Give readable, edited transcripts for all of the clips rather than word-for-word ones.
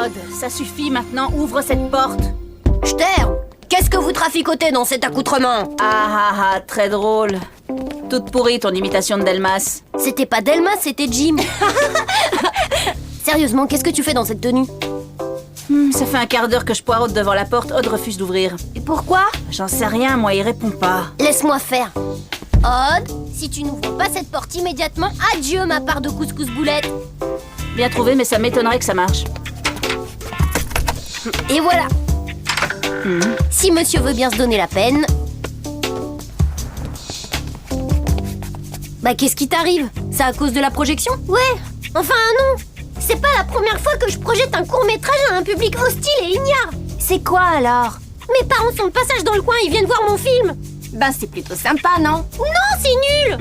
Odd, ça suffit maintenant, ouvre cette porte. Ster, qu'est-ce que vous traficotez dans cet accoutrement? Ah, très drôle. Toute pourrie ton imitation de Delmas. C'était pas Delmas, c'était Jim. Sérieusement, qu'est-ce que tu fais dans cette tenue? Ça fait un quart d'heure que je poireaute devant la porte, Odd refuse d'ouvrir. Et pourquoi? J'en sais rien, moi, il répond pas. Laisse-moi faire. Odd, si tu n'ouvres pas cette porte immédiatement, adieu ma part de couscous boulette. Bien trouvé, mais ça m'étonnerait que ça marche. Et voilà. Si monsieur veut bien se donner la peine... Bah qu'est-ce qui t'arrive? C'est à cause de la projection? Ouais, enfin non. C'est pas la première fois que je projette un court-métrage à un public hostile et ignare. C'est quoi alors? Mes parents sont de passage dans le coin, ils viennent voir mon film. Ben c'est plutôt sympa, non? Non, c'est nul.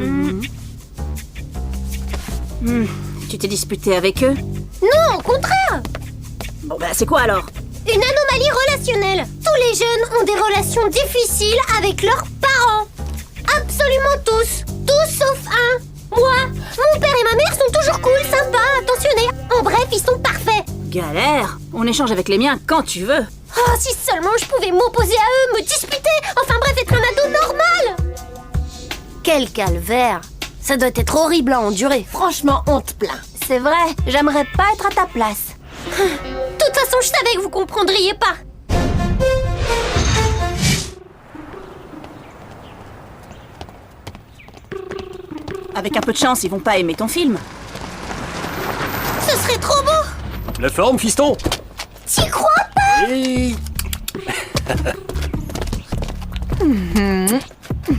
Tu t'es disputé avec eux? Non, au contraire. Bon, bah, c'est quoi alors? Une anomalie relationnelle. Tous les jeunes ont des relations difficiles avec leurs parents. Absolument tous. Tous sauf un. Moi, mon père et ma mère sont toujours cool, sympas, attentionnés. En bref, ils sont parfaits. Galère. On échange avec les miens quand tu veux. Oh, si seulement je pouvais m'opposer à eux, me disputer. Enfin bref, être un ado normal. Quel calvaire. Ça doit être horrible à endurer. Franchement, on te plaint. C'est vrai, j'aimerais pas être à ta place. De toute façon, je savais que vous comprendriez pas. Avec un peu de chance, ils vont pas aimer ton film. Ce serait trop beau. La forme, fiston? T'y crois pas? Oui.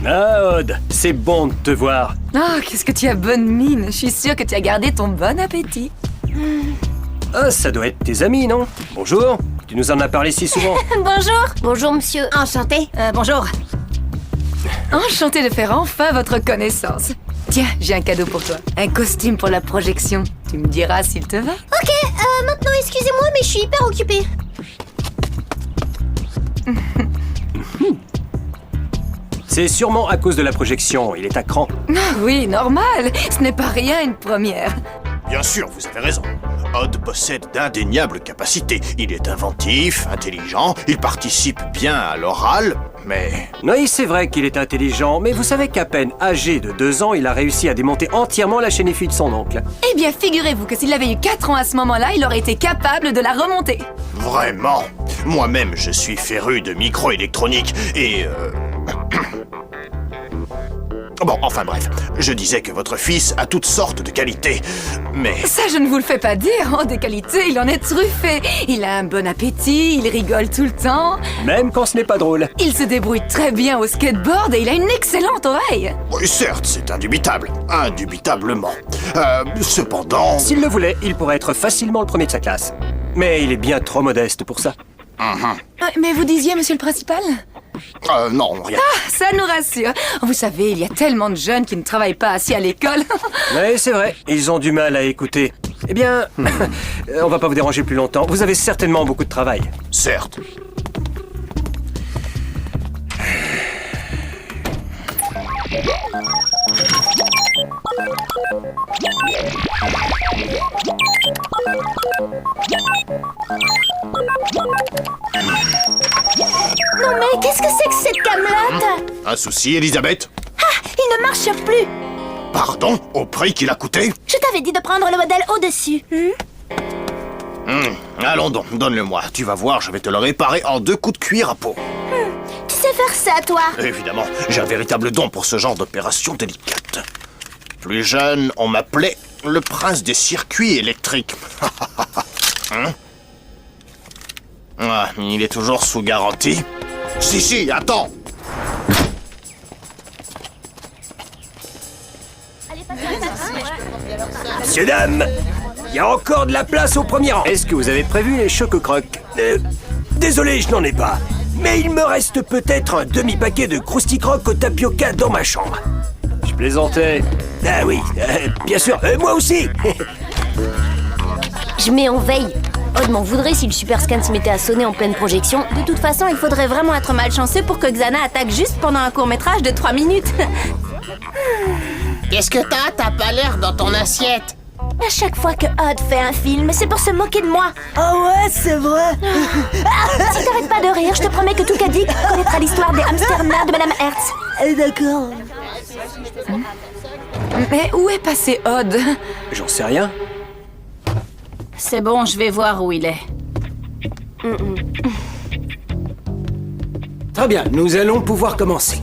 Ah, Odd, c'est bon de te voir. Oh, qu'est-ce que tu as bonne mine. Je suis sûre que tu as gardé ton bon appétit. Ah, ça doit être tes amis, non? Bonjour, tu nous en as parlé si souvent. Bonjour. Bonjour, monsieur. Enchanté. Bonjour. Enchantée de faire enfin votre connaissance. Tiens, j'ai un cadeau pour toi. Un costume pour la projection. Tu me diras s'il te va. Ok, maintenant excusez-moi, mais je suis hyper occupée. C'est sûrement à cause de la projection, il est à cran. Ah oui, normal. Ce n'est pas rien une première. Bien sûr, vous avez raison. Odd possède d'indéniables capacités. Il est inventif, intelligent, il participe bien à l'oral, mais... Oui, c'est vrai qu'il est intelligent, mais vous savez qu'à peine âgé de 2 ans, il a réussi à démonter entièrement la chaîne IFI de son oncle. Eh bien, figurez-vous que s'il avait eu 4 ans à ce moment-là, il aurait été capable de la remonter. Vraiment. Moi-même, je suis féru de microélectronique et... Bon, enfin bref, je disais que votre fils a toutes sortes de qualités, mais... Ça, je ne vous le fais pas dire. Oh, des qualités, il en est truffé. Il a un bon appétit, il rigole tout le temps. Même quand ce n'est pas drôle. Il se débrouille très bien au skateboard et il a une excellente oreille. Oui, certes, c'est indubitable. Indubitablement. Cependant... S'il le voulait, il pourrait être facilement le premier de sa classe. Mais il est bien trop modeste pour ça. Mais vous disiez, monsieur le principal? Non, rien. Ça nous rassure. Vous savez, il y a tellement de jeunes qui ne travaillent pas assez à l'école. Oui, c'est vrai, ils ont du mal à écouter. Eh bien, on va pas vous déranger plus longtemps. Vous avez certainement beaucoup de travail. Certes. Non mais qu'est-ce que c'est que cette camelote? Un souci, Elisabeth? Il ne marche plus. Pardon? Au prix qu'il a coûté? Je t'avais dit de prendre le modèle au-dessus. Allons donc, donne-le-moi. Tu vas voir, je vais te le réparer en 2 coups de cuir à peau. Tu sais faire ça, toi? Évidemment, j'ai un véritable don pour ce genre d'opération délicate. Plus jeune, on m'appelait le prince des circuits électriques. Ah, il est toujours sous garantie. Si, attends. Messieurs, dames, il y a encore de la place au premier rang. Est-ce que vous avez prévu les choco-crocs? Désolé, je n'en ai pas. Mais il me reste peut-être un demi-paquet de crousty-crocs au tapioca dans ma chambre. Je plaisantais. Ah oui, bien sûr, moi aussi. Je mets en veille. Odd m'en voudrait si le super scan se mettait à sonner en pleine projection. De toute façon, il faudrait vraiment être malchanceux pour que Xana attaque juste pendant un court-métrage de 3 minutes. Qu'est-ce que t'as? T'as pas l'air dans ton assiette. À chaque fois que Odd fait un film, c'est pour se moquer de moi. Ah ouais, c'est vrai. Si t'arrêtes pas de rire, je te promets que tout caddie connaîtra l'histoire des hamsters nains de Madame Hertz. D'accord. Mais où est passé Odd? J'en sais rien. C'est bon, je vais voir où il est. Très bien, nous allons pouvoir commencer.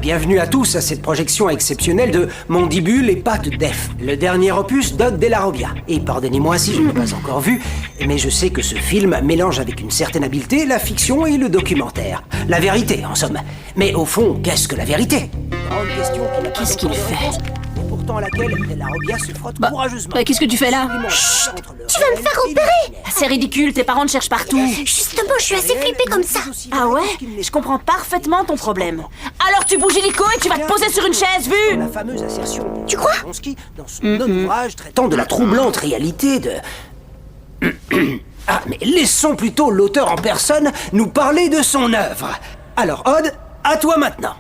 Bienvenue à tous à cette projection exceptionnelle de Mondibule et Pattes d'Ef, le dernier opus d'Odd de la Robbia. Et pardonnez-moi si je ne l'ai pas encore vu, mais je sais que ce film mélange avec une certaine habileté la fiction et le documentaire. La vérité, en somme. Mais au fond, qu'est-ce que la vérité? Grande question Qu'est-ce qu'il fait? Et pourtant à laquelle de la Robbia se frotte courageusement. Qu'est-ce que tu fais là? Chut, Tu vas me faire opérer? C'est ridicule, tes parents te cherchent partout. Justement, je suis assez flippée comme ça. Ah ouais? Je comprends parfaitement ton problème. Alors tu bouges illico et tu vas te poser sur une chaise, vu? La fameuse assertion de Tu crois Blonsky dans son ouvrage traitant de la troublante réalité de... Ah, mais laissons plutôt l'auteur en personne nous parler de son œuvre. Alors, Odd, à toi maintenant.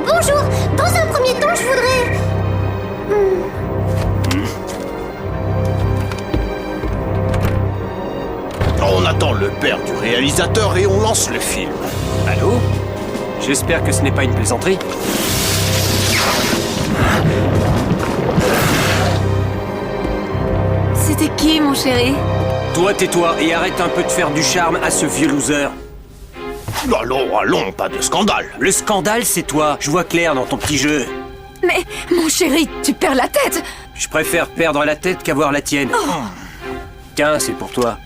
Bonjour. Dans un premier temps, je voudrais... On attend le père du réalisateur et on lance le film. Allô? J'espère que ce n'est pas une plaisanterie. C'était qui, mon chéri? Toi, tais-toi et arrête un peu de faire du charme à ce vieux loser. Allons, pas de scandale. Le scandale, c'est toi. Je vois clair dans ton petit jeu. Mais, mon chéri, tu perds la tête! Je préfère perdre la tête qu'avoir la tienne. Tiens, c'est pour toi.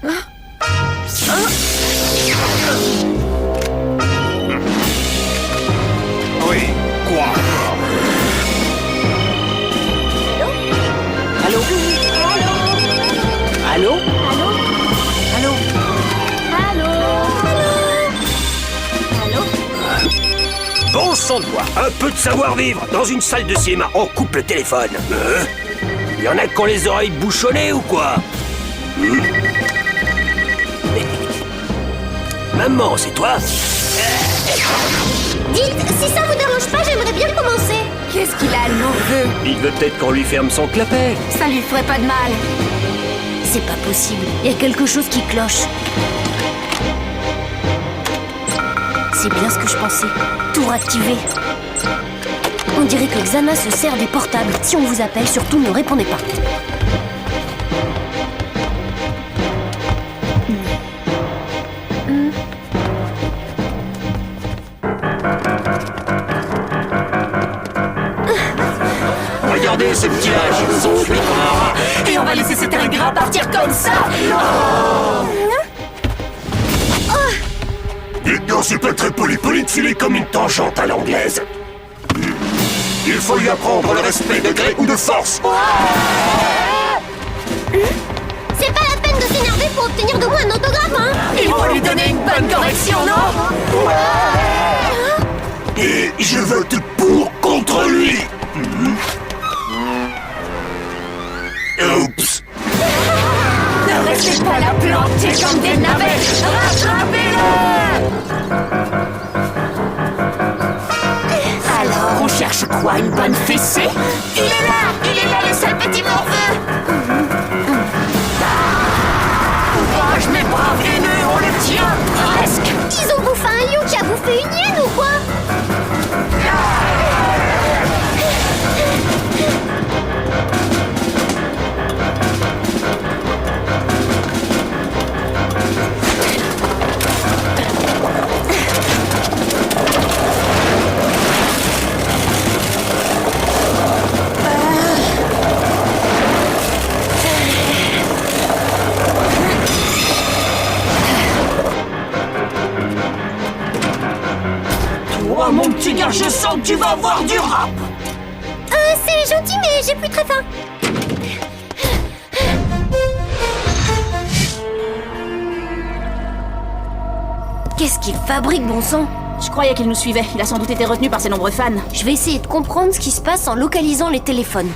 Oui, quoi? Allô? Allô? Allô? Bon sang de bois, un peu de savoir-vivre. Dans une salle de cinéma, on coupe le téléphone. Y en a qui ont les oreilles bouchonnées ou quoi? Maman, c'est toi? Dites, si ça vous dérange pas, j'aimerais bien commencer. Qu'est-ce qu'il a, le morveux? Il veut peut-être qu'on lui ferme son clapet. Ça lui ferait pas de mal. C'est pas possible, il y a quelque chose qui cloche. C'est bien ce que je pensais. Tour activé. On dirait que Xana se sert des portables. Si on vous appelle, surtout ne répondez pas. Regardez ces petits lâches, ils sont flippants. Et on va laisser cet ingrat partir comme ça? Non, c'est pas très poli de filer comme une tangente à l'anglaise. Il faut lui apprendre le respect de gré ou de force. C'est pas la peine de s'énerver pour obtenir de moi un autographe, hein? Il faut lui donner une bonne correction, non? Et je vote pour contre lui. Oups. Ne restez pas là plantés comme des navets! Rattrapez-le! Alors, on cherche quoi? Une bonne fessée? Il est là, le sale petit morveux! Courage, mes braves haineux, on le tient presque! Ils ont bouffé un lion qui a bouffé une hyène ou quoi? Toi, mon petit gars, je sens que tu vas avoir du rap. C'est gentil, mais j'ai plus très faim. Qu'est-ce qu'il fabrique, bon sang? Je croyais qu'il nous suivait. Il a sans doute été retenu par ses nombreux fans. Je vais essayer de comprendre ce qui se passe en localisant les téléphones.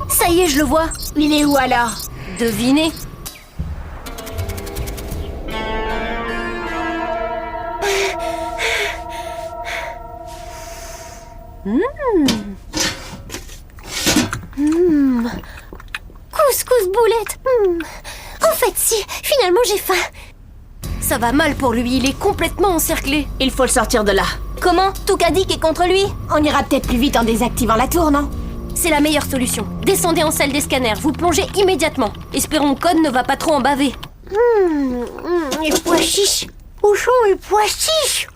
Ça y est, je le vois. Il est où alors? Devinez. Couscous boulette. En fait, si, finalement j'ai faim. Ça va mal pour lui, il est complètement encerclé. Il faut le sortir de là. Comment? Toukadik est contre lui? On ira peut-être plus vite en désactivant la tour, non? C'est la meilleure solution. Descendez en salle des scanners, vous plongez immédiatement. Espérons que Code ne va pas trop en baver. Les pois chiches. Où sont les pois chiches?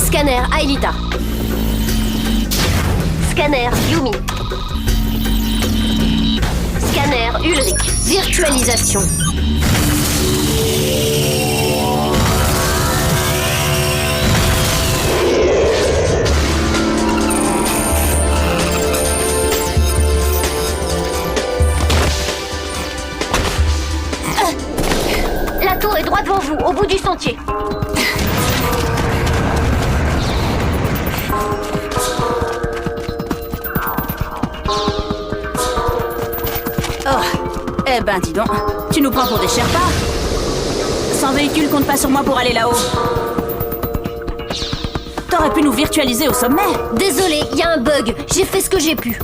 Scanner Aelita. Scanner Yumi. Scanner Ulrich. Virtualisation. La tour est droit devant vous, au bout du sentier. Oh, eh ben dis donc, tu nous prends pour des Sherpas? Sans véhicule, compte pas sur moi pour aller là-haut. T'aurais pu nous virtualiser au sommet. Désolé, il y a un bug. J'ai fait ce que j'ai pu.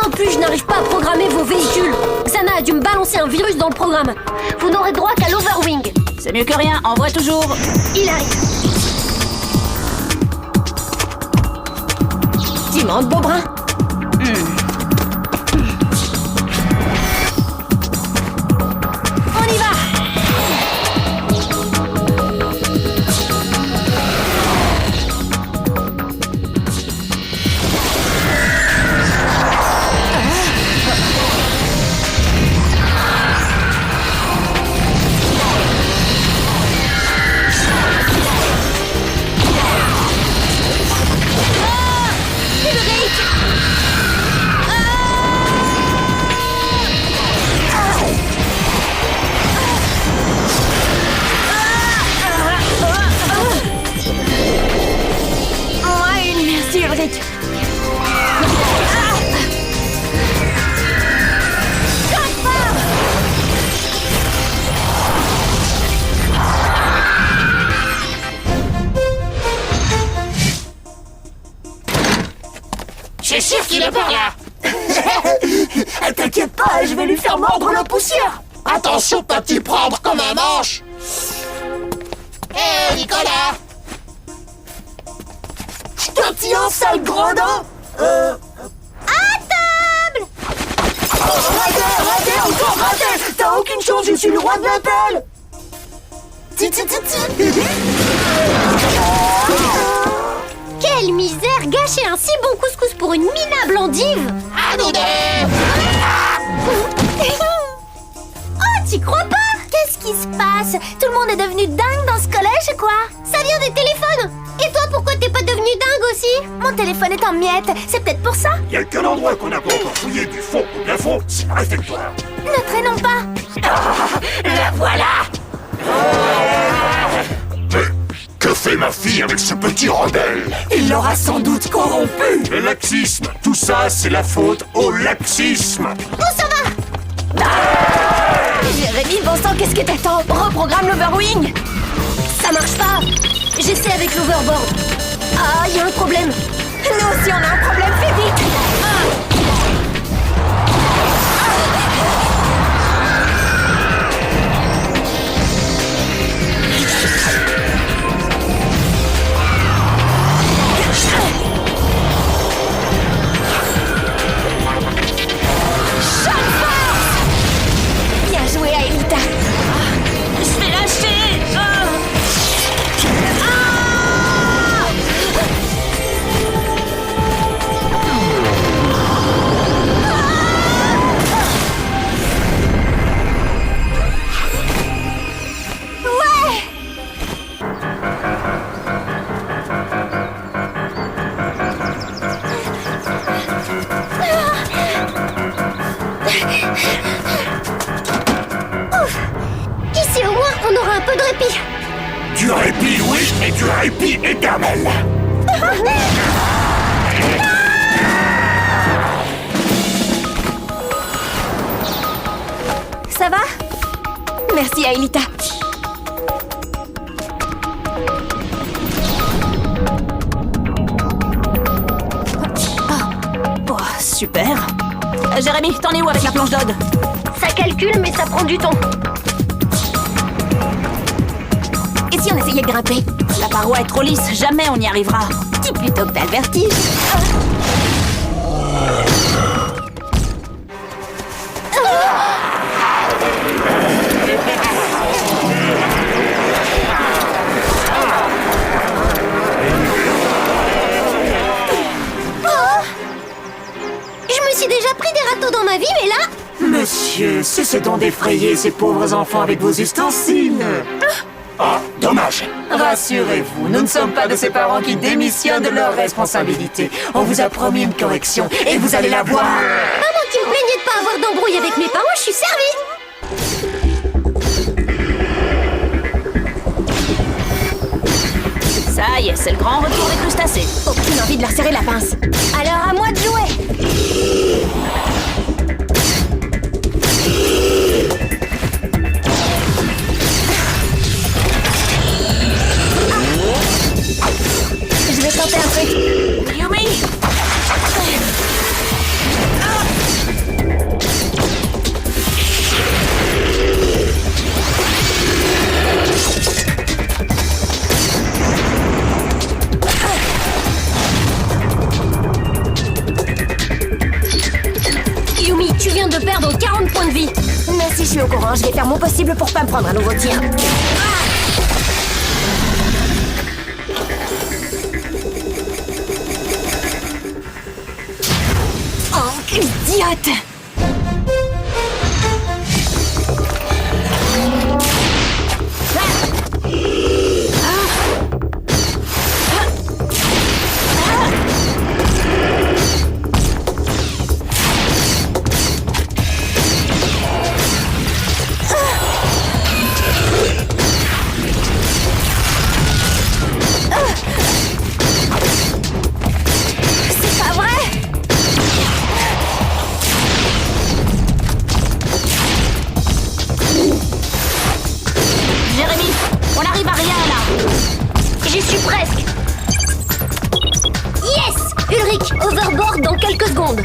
En plus, je n'arrive pas à programmer vos véhicules. Xana a dû me balancer un virus dans le programme. Vous n'aurez droit qu'à l'Overwing. C'est mieux que rien, envoie toujours. Il arrive. Dimande Beaubrun. On y va. Merci Ulrich. C'est sûr qu'il est par là. T'inquiète pas, je vais lui faire mordre la poussière. Attention de pas t'y prendre comme un manche. Hé, Nicolas! Je te tiens, sale gredin. Raté, encore raté. T'as aucune chance, je suis le roi de l'appel. Quelle misère, gâcher un si bon couscous pour une minable endive. À nous deux! Oh, t'y crois pas? Qu'est-ce qui se passe? Tout le monde est devenu dingue dans ce collège, quoi? Ça vient des téléphones. Et toi, pourquoi t'es pas devenu dingue aussi? Mon téléphone est en miettes, c'est peut-être pour ça. Il y a qu'un endroit qu'on n'a pas encore fouillé du fond au bien fond, c'est le réfectoire. Ne traînons pas. La voilà! Mais que fait ma fille avec ce petit rebelle? Il l'aura sans doute corrompu. Le laxisme, tout ça, c'est la faute au laxisme. Où ça va? Jérémy, bon sang, qu'est-ce que t'attends? Reprogramme l'Overwing. Ça marche pas. J'essaie avec l'Overboard. Ah, il y a un problème. Nous aussi, on a un problème, fais vite. Bien joué, Aelita. Je vais lâcher. répit. Du répit, oui, mais du répit éternel. Ça va? Merci, Aelita. Oh, super. Jérémy, t'en es où avec la planche d'Odd? Ça calcule, mais ça prend du temps. Et si on essayait de grimper? La paroi est trop lisse, jamais on y arrivera. Dis plutôt que t'as le vertige. Je me suis déjà pris des râteaux dans ma vie, mais là... Monsieur, cessez donc d'effrayer ces pauvres enfants avec vos ustensiles. Ah, dommage. Rassurez-vous, nous ne sommes pas de ces parents qui démissionnent de leurs responsabilités. On vous a promis une correction et vous allez la voir. Maman qui me plaignait de pas avoir d'embrouille avec mes parents, je suis servie. Ça y est, c'est le grand retour des crustacés. Aucune envie de leur serrer la pince. Alors à moi de jouer. Je vais tenter un truc. Yumi! Yumi, tu viens de perdre 40 points de vie. Merci, je suis au courant. Je vais faire mon possible pour pas me prendre un nouveau tir. Oh, quelle idiote! C'est pas vrai! Jérémy, on arrive à rien là. J'y suis presque. Yes! Ulrich, overboard dans quelques secondes.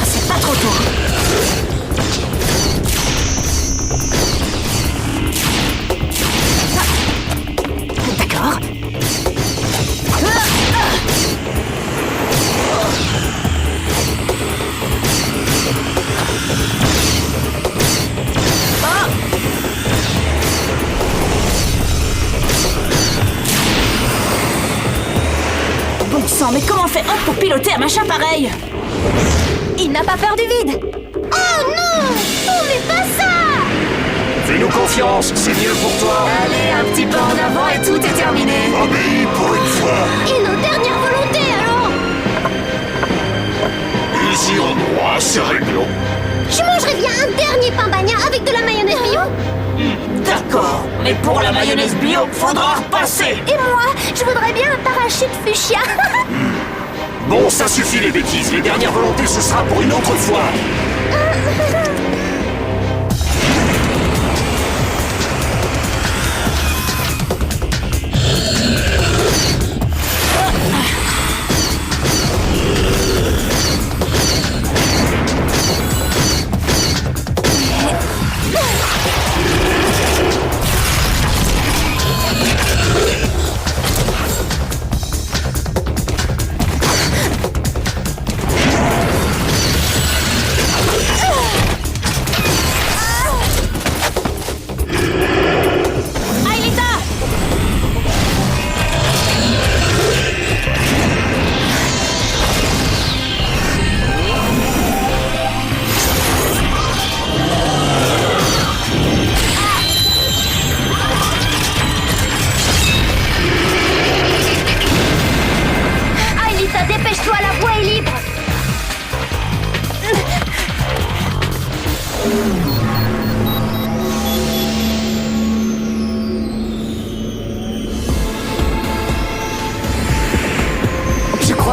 C'est pas trop tôt. D'accord. Bon sang, mais comment fait Hop pour piloter un machin pareil? Il n'a pas peur du vide. Oh non! Oh mais pas ça! Fais-nous confiance, c'est mieux pour toi. Allez, un petit pas en avant et tout est terminé. Obéis pour une fois. Et nos dernières volontés alors? Ils iront droit, c'est réglo. Je mangerais bien un dernier pain bagna avec de la mayonnaise bio. D'accord, mais pour la mayonnaise bio, faudra repasser. Et moi, je voudrais bien un parachute fuchsia. Bon, ça suffit les bêtises. Les dernières volontés, ce sera pour une autre fois.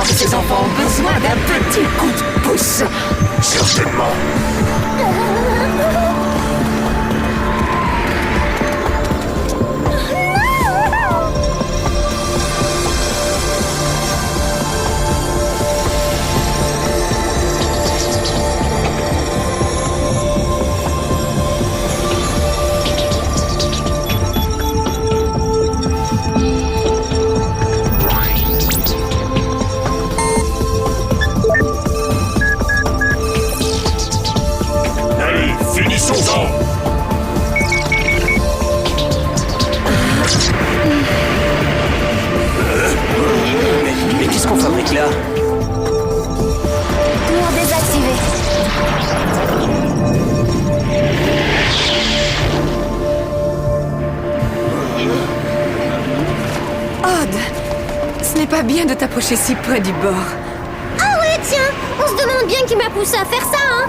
crois que ces enfants ont besoin d'un petit coup de pouce. Certainement. Allez, finissons-en. Mais qu'est-ce qu'on fabrique là? Mur désactivé. Odd, ce n'est pas bien de t'approcher si près du bord. Ah ouais, tiens, on se demande bien qui m'a poussé à faire ça, hein.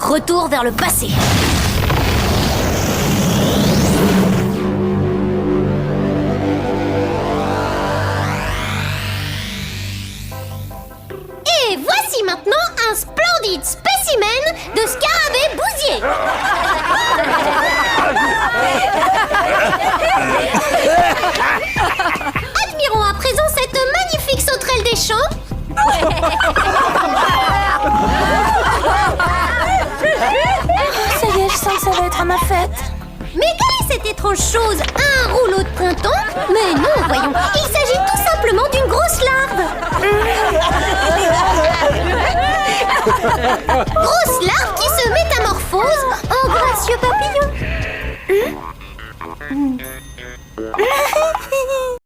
Retour vers le passé. Et voici maintenant un splendide spécimen de scarabée bousier. Admirons à présent cette magnifique sauterelle des champs. Ça y est, je sens que ça va être ma fête. Mais quelle est cette étrange chose? Un rouleau de printemps? Mais